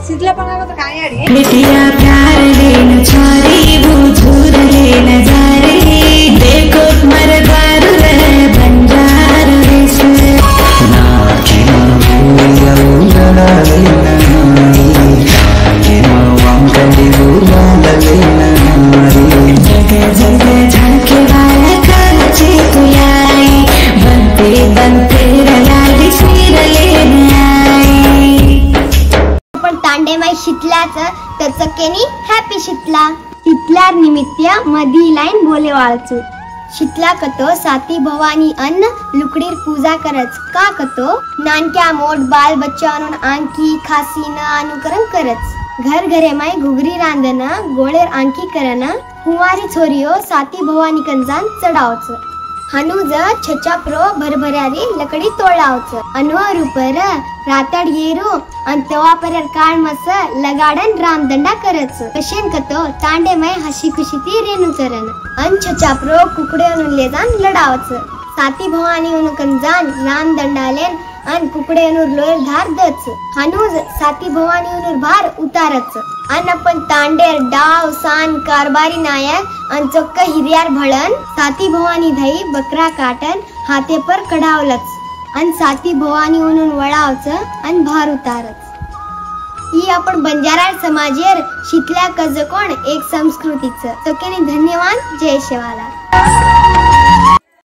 शीतला पंगा तो काय आडी बिटिया प्यार लेन छारी बुझुर लेन जारे देखो मर द्वार रे बंजार रेस नाके बुया उगड़ा लेना नाके वांगली बुला लेना नारी जगह जगह झांके वाला काचे तुलाई बनते बनते रलाली सिर लेना तांडेमाई शीतल्याचं त्याचं केनी हॅपी शीतला शीतल्यार निमित्त मधी लाईन बोले वाळचू शीतला कतो साती भवानी अन्न लुकडीर पूजा करच का कतो नानक्या मोठ बाल बच्चा आणून आंकी खासी न अनुकरण करच घर घरे माई घुगरी रांधन गोळेर आंकी करन हुवारी छोरियो साती भवानी कंजान चढावच हनुज छचा प्रो भरभरारी लकड़ी तोड़ावच अनवर ऊपर रातड़ येरू अन तवा पर काळ मस लगाडन राम दंडा करच कशेन कतो तांडे मै हसी खुशी ती रेणू चरण अन छचा प्रो कुकड़े अनु लेजान लड़ावच साती भवानी अनु कंजान राम दंडालेन अन कुकड़े अनुर लोयर धार दच हनुज साती भवानी अनुर भार उतारच अन अपन तांडेर डाव सान कारबारी नायक अन चोक्क हिरियार भळन साती भवानी धई बकरा काटन हाते पर कढावलच अन साती भवानी उनून वळावच अन भार उतारच ही आपण बंजारा समाजेर शीतल्या कजकोण एक संस्कृतीच चोकेने धन्यवाद जय शिवाला।